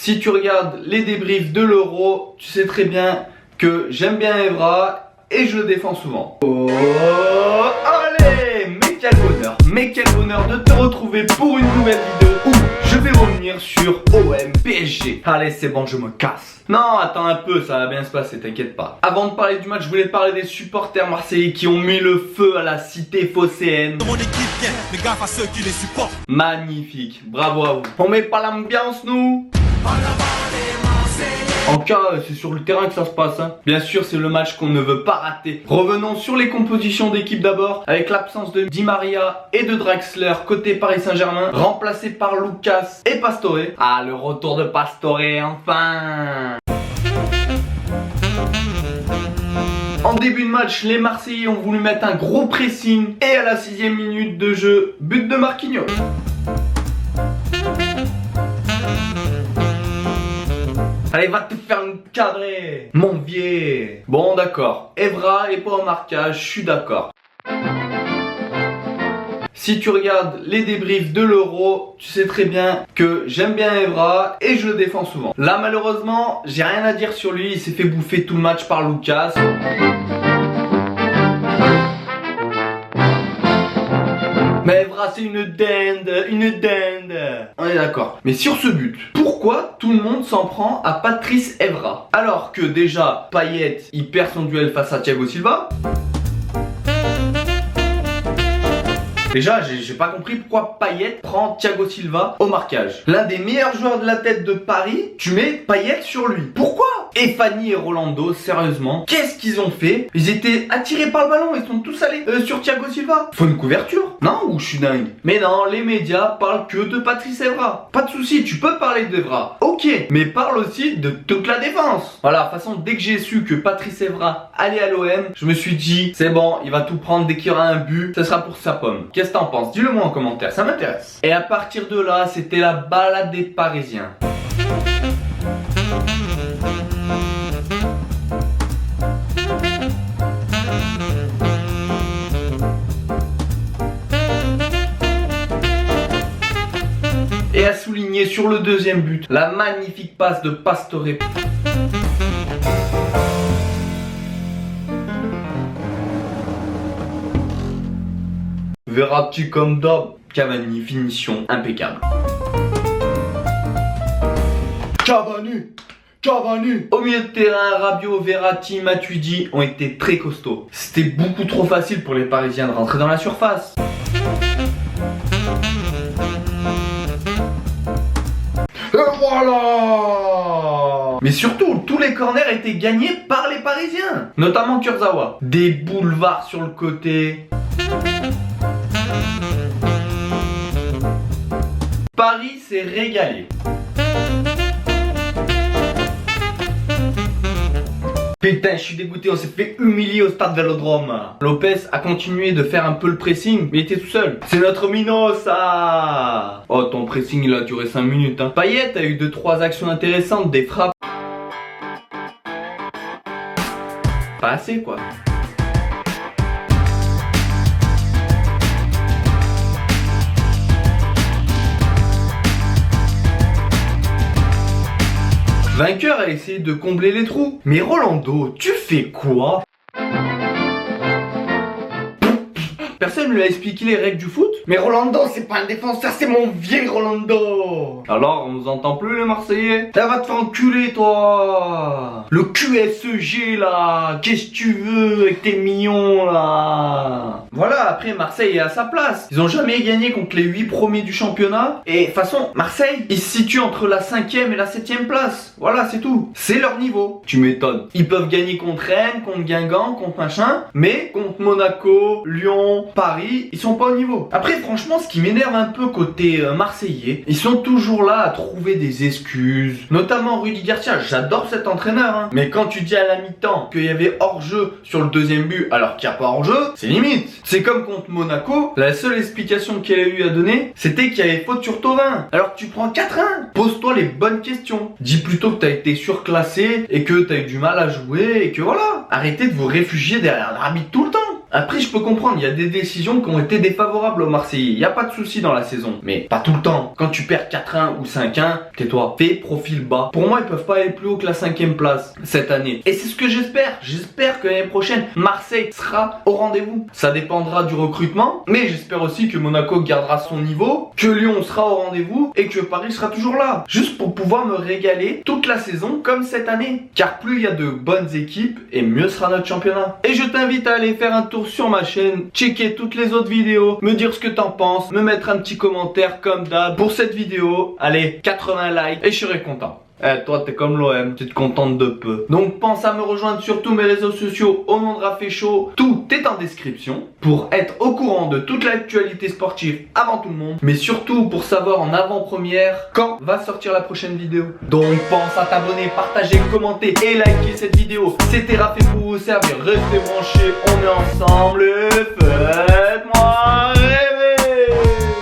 Si tu regardes les débriefs de l'Euro, tu sais très bien que j'aime bien Evra et je le défends souvent. Oh, allez, mais quel bonheur de te retrouver pour une nouvelle vidéo où je vais revenir sur OM PSG. Allez, c'est bon, je me casse. Non, attends un peu, ça va bien se passer, t'inquiète pas. Avant de parler du match, je voulais te parler des supporters marseillais qui ont mis le feu à la cité phocéenne. Mon équipe vient, mais gaffe à ceux qui les supportent. Magnifique, bravo à vous. On met pas l'ambiance, nous? En tout cas, c'est sur le terrain que ça se passe, hein. Bien sûr, c'est le match qu'on ne veut pas rater. Revenons sur les compositions d'équipe d'abord, avec l'absence de Di Maria et de Draxler côté Paris Saint-Germain, remplacé par Lucas et Pastore. Ah, le retour de Pastore, enfin. En début de match, les Marseillais ont voulu mettre un gros pressing et à la 6e minute de jeu, but de Marquinhos. Allez, va te faire cadrer, mon vieux. Bon, d'accord. Evra est pas au marquage, je suis d'accord. Si tu regardes les débriefs de l'Euro, tu sais très bien que j'aime bien Evra et je le défends souvent. Là, malheureusement, j'ai rien à dire sur lui. Il s'est fait bouffer tout le match par Lucas. Mais Evra, c'est une dinde, une dinde. On est d'accord. Mais sur ce but, pourquoi tout le monde s'en prend à Patrice Evra? Alors que déjà, Payet, il perd son duel face à Thiago Silva. Déjà, j'ai pas compris pourquoi Payet prend Thiago Silva au marquage. L'un des meilleurs joueurs de la tête de Paris, tu mets Payet sur lui. Pourquoi? Et Fanny et Rolando, sérieusement, qu'est-ce qu'ils ont fait? Ils étaient attirés par le ballon, ils sont tous allés sur Thiago Silva. Faut une couverture? Non, ou je suis dingue? Mais non, les médias parlent que de Patrice Evra. Pas de souci, tu peux parler d'Evra. Ok, mais parle aussi de toute la défense. Voilà, de toute façon, dès que j'ai su que Patrice Evra allait à l'OM, je me suis dit, c'est bon, il va tout prendre dès qu'il y aura un but, ce sera pour sa pomme. Qu'est-ce que t'en penses? Dis-le moi en commentaire, ça m'intéresse. Et à partir de là, c'était la balade des Parisiens. Et à souligner sur le deuxième but, la magnifique passe de Pastore. Verratti comme d'hab, Cavani, finition impeccable. Cavani. Au milieu de terrain, Rabiot, Verratti, Matuidi ont été très costauds. C'était beaucoup trop facile pour les Parisiens de rentrer dans la surface. Et voilà. Mais surtout, tous les corners étaient gagnés par les Parisiens, notamment Kurzawa. Des boulevards sur le côté. Paris s'est régalé. Putain, je suis dégoûté, on s'est fait humilier au stade Vélodrome. Lopez a continué de faire un peu le pressing, mais il était tout seul. C'est notre minot, ça. Oh, ton pressing, il a duré 5 minutes. Hein. Payet a eu 2-3 actions intéressantes, des frappes. Pas assez, quoi. Vainqueur a essayé de combler les trous. Mais Rolando, tu fais quoi? Personne ne lui a expliqué les règles du foot? Mais Rolando, c'est pas un défenseur, c'est mon vieil Rolando. Alors, on nous entend plus les Marseillais? Ça va te faire enculer, toi. Le QSEG, là. Qu'est-ce que tu veux avec tes millions, là? Voilà, après, Marseille est à sa place. Ils ont jamais gagné contre les 8 premiers du championnat. Et de toute façon, Marseille, ils se situent entre la 5e et la 7e place. Voilà, c'est tout. C'est leur niveau. Tu m'étonnes. Ils peuvent gagner contre Rennes, contre Guingamp, contre machin. Mais contre Monaco, Lyon, Paris, ils sont pas au niveau. Après, franchement, ce qui m'énerve un peu côté marseillais, ils sont toujours là à trouver des excuses. Notamment Rudy Garcia, j'adore cet entraîneur. Hein. Mais quand tu dis à la mi-temps qu'il y avait hors-jeu sur le deuxième but alors qu'il n'y a pas hors-jeu, c'est limite. C'est comme contre Monaco, la seule explication qu'il a eu à donner, c'était qu'il y avait faute sur Thauvin. Alors que tu prends 4-1. Pose-toi les bonnes questions. Dis plutôt que t'as été surclassé et que t'as eu du mal à jouer et que voilà. Arrêtez de vous réfugier derrière l'arbitre tout le temps. Après, je peux comprendre, il y a des décisions qui ont été défavorables aux Marseillais. Il n'y a pas de souci dans la saison. Mais pas tout le temps. Quand tu perds 4-1 ou 5-1, tais-toi. Fais profil bas. Pour moi, ils peuvent pas aller plus haut que la 5e place cette année. Et c'est ce que j'espère. J'espère que l'année prochaine, Marseille sera au rendez-vous. Ça dépendra du recrutement. Mais j'espère aussi que Monaco gardera son niveau, que Lyon sera au rendez-vous et que Paris sera toujours là. Juste pour pouvoir me régaler toute la saison comme cette année. Car plus il y a de bonnes équipes et mieux sera notre championnat. Et je t'invite à aller faire un tour sur ma chaîne, checker toutes les autres vidéos, me dire ce que t'en penses, me mettre un petit commentaire comme d'hab pour cette vidéo. Allez, 80 likes et je serai content. Toi t'es comme l'OM, tu te contentes de peu. Donc pense à me rejoindre sur tous mes réseaux sociaux au nom de Raphaël Chaud. Tout est en description pour être au courant de toute l'actualité sportive avant tout le monde. Mais surtout pour savoir en avant-première quand va sortir la prochaine vidéo. Donc pense à t'abonner, partager, commenter et liker cette vidéo. C'était Raphaël pour vous servir, restez branchés, on est ensemble et faites-moi